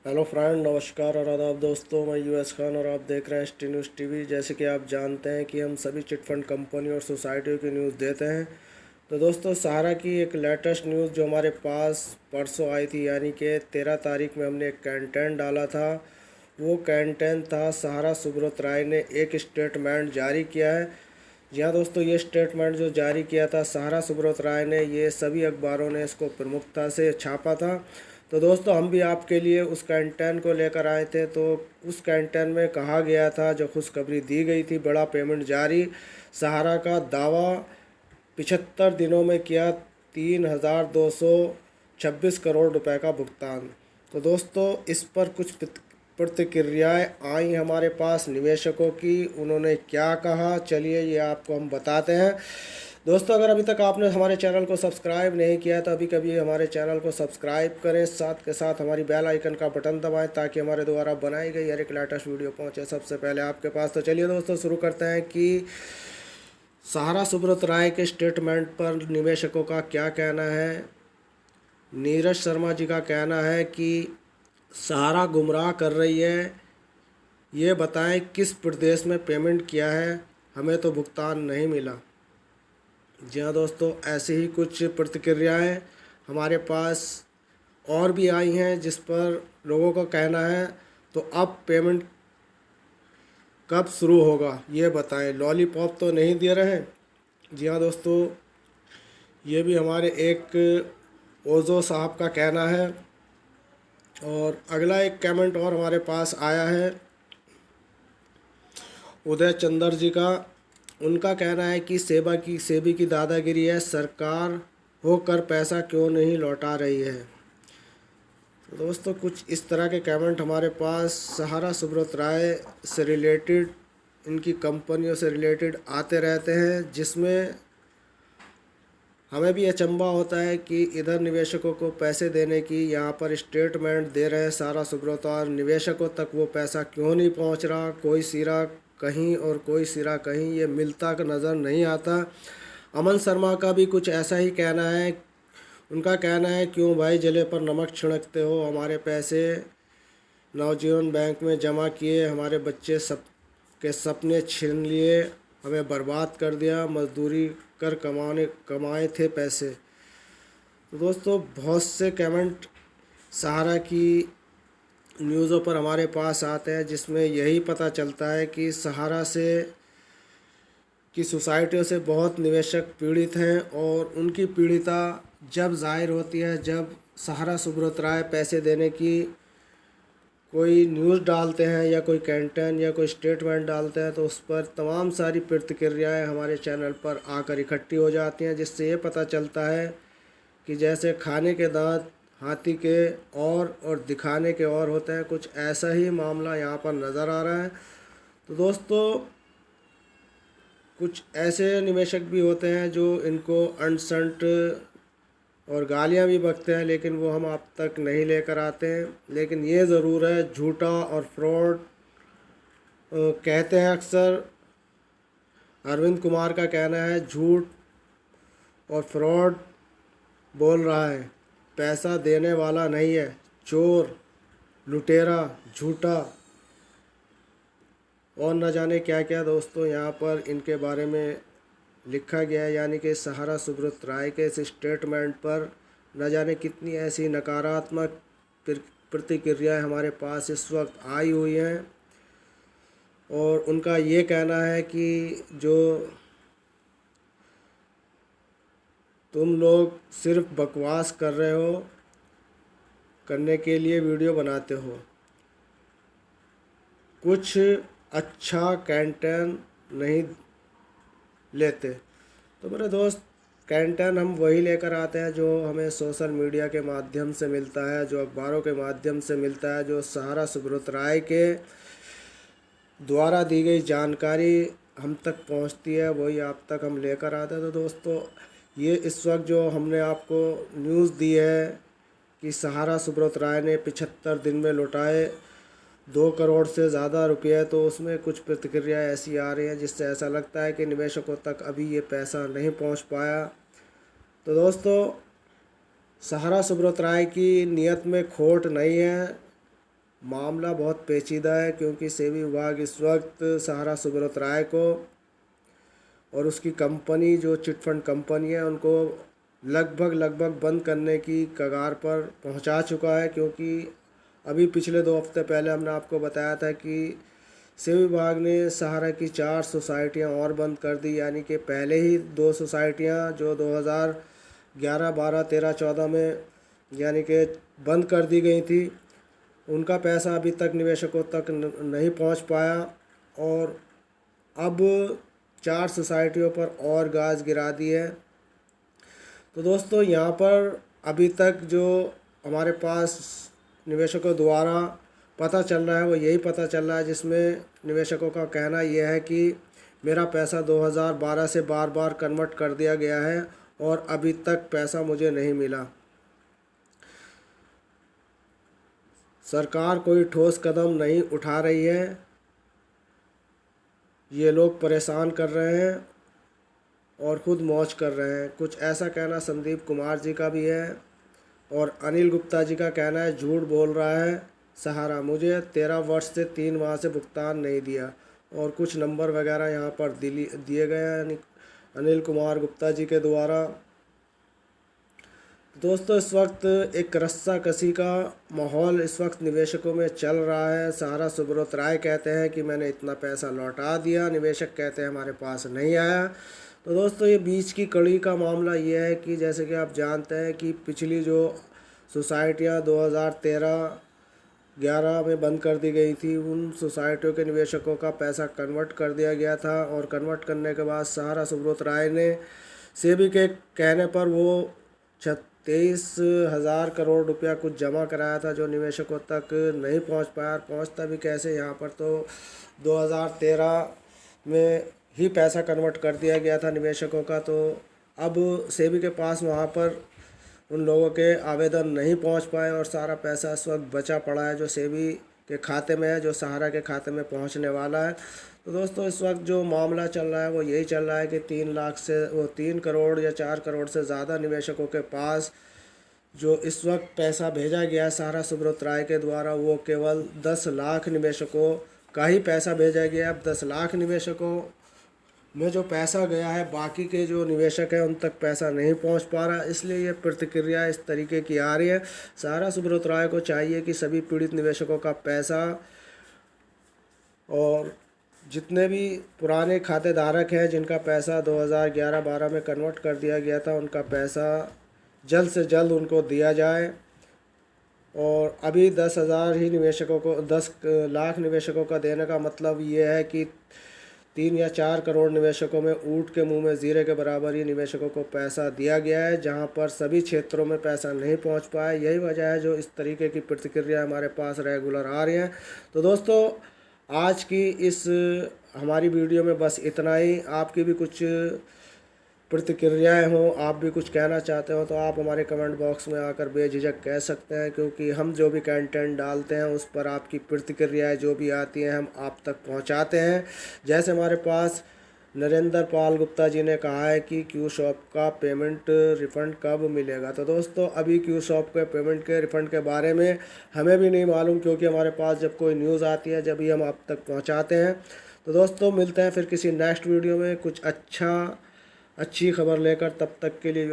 Hello friend, नमस्कार और आदाब दोस्तों। मैं यूएस खान और आप देख रहे हैं एसटी न्यूज़ टीवी। जैसे कि आप जानते हैं कि हम सभी चिटफंड कंपनी और सोसाइटियों की न्यूज़ देते हैं। तो दोस्तों, सहारा की एक लेटेस्ट न्यूज़ जो हमारे पास परसों आई थी, यानी कि 13 तारीख में हमने एक कंटेंट डाला था। वो कंटेंट था, सहारा सुब्रत राय ने एक स्टेटमेंट जारी किया है। जी हाँ दोस्तों, ये स्टेटमेंट जो जारी किया था सहारा सुब्रत राय ने, ये सभी अखबारों ने इसको प्रमुखता से छापा था। तो दोस्तों, हम भी आपके लिए उस कंटेंट को लेकर आए थे। तो उस कंटेंट में कहा गया था, जो खुशखबरी दी गई थी, बड़ा पेमेंट जारी, सहारा का दावा 75 दिनों में किया 3,226 करोड़ रुपए का भुगतान। तो दोस्तों, इस पर कुछ प्रतिक्रियाएं आई हमारे पास निवेशकों की। उन्होंने क्या कहा, चलिए ये आपको हम बताते हैं। दोस्तों, अगर अभी तक आपने हमारे चैनल को सब्सक्राइब नहीं किया तो अभी कभी हमारे चैनल को सब्सक्राइब करें, साथ के साथ हमारी बेल आइकन का बटन दबाएं ताकि हमारे द्वारा बनाई गई हर एक लेटेस्ट वीडियो पहुंचे सबसे पहले आपके पास। तो चलिए दोस्तों, शुरू करते हैं कि सहारा सुब्रत राय के स्टेटमेंट पर निवेशकों का क्या कहना है। नीरज शर्मा जी का कहना है कि सहारा गुमराह कर रही है, ये बताएं किस प्रदेश में पेमेंट किया है, हमें तो भुगतान नहीं मिला। जी हाँ दोस्तों, ऐसे ही कुछ प्रतिक्रियाएं हमारे पास और भी आई हैं, जिस पर लोगों का कहना है तो अब पेमेंट कब शुरू होगा ये बताएं, लॉलीपॉप तो नहीं दे रहे हैं। जी हाँ दोस्तों, ये भी हमारे एक ओजो साहब का कहना है। और अगला एक कमेंट और हमारे पास आया है उदय चंद्र जी का। उनका कहना है कि सेबी की दादागिरी है, सरकार होकर पैसा क्यों नहीं लौटा रही है। तो दोस्तों, कुछ इस तरह के कमेंट हमारे पास सहारा सुब्रत राय से रिलेटेड, इनकी कंपनियों से रिलेटेड आते रहते हैं, जिसमें हमें भी अचंभा होता है कि इधर निवेशकों को पैसे देने की यहाँ पर स्टेटमेंट दे रहे हैं सहारा सुब्रत, और निवेशकों तक वो पैसा क्यों नहीं पहुँच रहा। कोई सिरा कहीं और कोई सिरा कहीं, ये मिलता नज़र नहीं आता। अमन शर्मा का भी कुछ ऐसा ही कहना है। उनका कहना है, क्यों भाई जले पर नमक छिड़कते हो, हमारे पैसे नवजीवन बैंक में जमा किए, हमारे बच्चे सब के सपने छीन लिए, हमें बर्बाद कर दिया, मजदूरी कर कमाए थे पैसे। तो दोस्तों, बहुत से कमेंट सहारा की न्यूज़ों पर हमारे पास आते हैं, जिसमें यही पता चलता है कि सहारा से की सोसाइटियों से बहुत निवेशक पीड़ित हैं, और उनकी पीड़िता जब जाहिर होती है, जब सहारा सुब्रत राय पैसे देने की कोई न्यूज़ डालते हैं या कोई कंटेंट या कोई स्टेटमेंट डालते हैं, तो उस पर तमाम सारी प्रतिक्रियाएं हमारे चैनल पर आकर इकट्ठी हो जाती हैं, जिससे ये पता चलता है कि जैसे खाने के दांत हाथी के और दिखाने के और होते हैं, कुछ ऐसा ही मामला यहाँ पर नज़र आ रहा है। तो दोस्तों, कुछ ऐसे निवेशक भी होते हैं जो इनको अनसंट और गालियाँ भी बकते हैं, लेकिन वो हम आप तक नहीं लेकर आते हैं। लेकिन ये ज़रूर है, झूठा और फ्रॉड कहते हैं अक्सर। अरविंद कुमार का कहना है, झूठ और फ्रॉड बोल रहा है, पैसा देने वाला नहीं है, चोर, लुटेरा, झूठा और न जाने क्या क्या। दोस्तों, यहाँ पर इनके बारे में लिखा गया है, यानी कि सहारा सुब्रत राय के इस स्टेटमेंट पर न जाने कितनी ऐसी नकारात्मक प्रतिक्रियाएं हमारे पास इस वक्त आई हुई हैं। और उनका ये कहना है कि जो तुम लोग सिर्फ बकवास कर रहे हो, करने के लिए वीडियो बनाते हो, कुछ अच्छा कंटेंट नहीं लेते। तो मेरे दोस्त, कंटेंट हम वही लेकर आते हैं जो हमें सोशल मीडिया के माध्यम से मिलता है, जो अखबारों के माध्यम से मिलता है, जो सहारा सुब्रत राय के द्वारा दी गई जानकारी हम तक पहुंचती है, वही आप तक हम लेकर आते हैं। तो दोस्तों, ये इस वक्त जो हमने आपको न्यूज़ दी है कि सहारा सुब्रत राय ने 75 दिन में लौटाए 2 करोड़ से ज़्यादा रुपये, तो उसमें कुछ प्रतिक्रिया ऐसी आ रही हैं जिससे ऐसा लगता है कि निवेशकों तक अभी ये पैसा नहीं पहुंच पाया। तो दोस्तों, सहारा सुब्रत राय की नीयत में खोट नहीं है, मामला बहुत पेचीदा है, क्योंकि सेबी विभाग इस वक्त सहारा सुब्रत राय को और उसकी कंपनी जो चिट फंड कंपनी है उनको लगभग बंद करने की कगार पर पहुंचा चुका है। क्योंकि अभी पिछले 2 हफ्ते पहले हमने आपको बताया था कि सेबी विभाग ने सहारा की 4 सोसाइटियां और बंद कर दी, यानी कि पहले ही 2 सोसाइटियां जो 2011, 12, 13, 14 में यानी कि बंद कर दी गई थी, उनका पैसा अभी तक निवेशकों तक नहीं पहुंच पाया, और अब 4 सोसाइटियों पर और गाज गिरा दी है। तो दोस्तों, यहाँ पर अभी तक जो हमारे पास निवेशकों द्वारा पता चल रहा है वो यही पता चल रहा है, जिसमें निवेशकों का कहना यह है कि मेरा पैसा 2012 से बार बार कन्वर्ट कर दिया गया है और अभी तक पैसा मुझे नहीं मिला। सरकार कोई ठोस कदम नहीं उठा रही है, ये लोग परेशान कर रहे हैं और ख़ुद मौज कर रहे हैं। कुछ ऐसा कहना संदीप कुमार जी का भी है, और अनिल गुप्ता जी का कहना है झूठ बोल रहा है सहारा, मुझे 13 वर्ष से 3 माह से भुगतान नहीं दिया, और कुछ नंबर वगैरह यहाँ पर दिए गए हैं अनिल कुमार गुप्ता जी के द्वारा। दोस्तों, इस वक्त एक रस्साकसी का माहौल इस वक्त निवेशकों में चल रहा है। सहारा सुब्रत राय कहते हैं कि मैंने इतना पैसा लौटा दिया, निवेशक कहते हैं हमारे पास नहीं आया। तो दोस्तों, ये बीच की कड़ी का मामला ये है कि जैसे कि आप जानते हैं कि पिछली जो सोसाइटियाँ 2013-11 में बंद कर दी गई थी, उन सोसाइटियों के निवेशकों का पैसा कन्वर्ट कर दिया गया था, और कन्वर्ट करने के बाद सहारा सुब्रत राय ने सेबी के कहने पर वो 23,000 करोड़ रुपया कुछ जमा कराया था, जो निवेशकों तक नहीं पहुंच पाया। और पहुंचता भी कैसे, यहाँ पर तो 2013 में ही पैसा कन्वर्ट कर दिया गया था निवेशकों का। तो अब सेबी के पास वहाँ पर उन लोगों के आवेदन नहीं पहुँच पाए, और सारा पैसा इस वक्त बचा पड़ा है जो सेबी के खाते में है, जो सहारा के खाते में पहुँचने वाला है। तो दोस्तों, इस वक्त जो मामला चल रहा है वो यही चल रहा है कि 3 करोड़ या 4 करोड़ से ज़्यादा निवेशकों के पास जो इस वक्त पैसा भेजा गया है सहारा सुब्रत राय के द्वारा, वो केवल 10 लाख निवेशकों का ही पैसा भेजा गया है। अब 10 लाख निवेशकों में जो पैसा गया है, बाकी के जो निवेशक हैं उन तक पैसा नहीं पहुंच पा रहा, इसलिए ये प्रतिक्रिया इस तरीके की आ रही है। सहारा सुब्रत राय को चाहिए कि सभी पीड़ित निवेशकों का पैसा, और जितने भी पुराने खातेधारक हैं जिनका पैसा 2011-12 में कन्वर्ट कर दिया गया था, उनका पैसा जल्द से जल्द उनको दिया जाए। और अभी 10,000 ही निवेशकों को, 10 लाख निवेशकों का देने का मतलब ये है कि 3 या 4 करोड़ निवेशकों में ऊँट के मुंह में जीरे के बराबर ही निवेशकों को पैसा दिया गया है, जहां पर सभी क्षेत्रों में पैसा नहीं पहुंच पाया। यही वजह है जो इस तरीके की प्रतिक्रिया हमारे पास रेगुलर आ रही हैं। तो दोस्तों, आज की इस हमारी वीडियो में बस इतना ही। आपकी भी कुछ प्रतिक्रियाएं हों, आप भी कुछ कहना चाहते हो, तो आप हमारे कमेंट बॉक्स में आकर बेझिझक कह सकते हैं, क्योंकि हम जो भी कंटेंट डालते हैं उस पर आपकी प्रतिक्रियाएं जो भी आती हैं हम आप तक पहुंचाते हैं। जैसे हमारे पास नरेंद्र पाल गुप्ता जी ने कहा है कि क्यू शॉप का पेमेंट रिफ़ंड कब मिलेगा। तो दोस्तों, अभी क्यू शॉप के पेमेंट के रिफ़ंड के बारे में हमें भी नहीं मालूम, क्योंकि हमारे पास जब कोई न्यूज़ आती है जब ही हम आप तक पहुंचाते हैं। तो दोस्तों, मिलते हैं फिर किसी नेक्स्ट वीडियो में कुछ अच्छी खबर लेकर। तब तक के लिए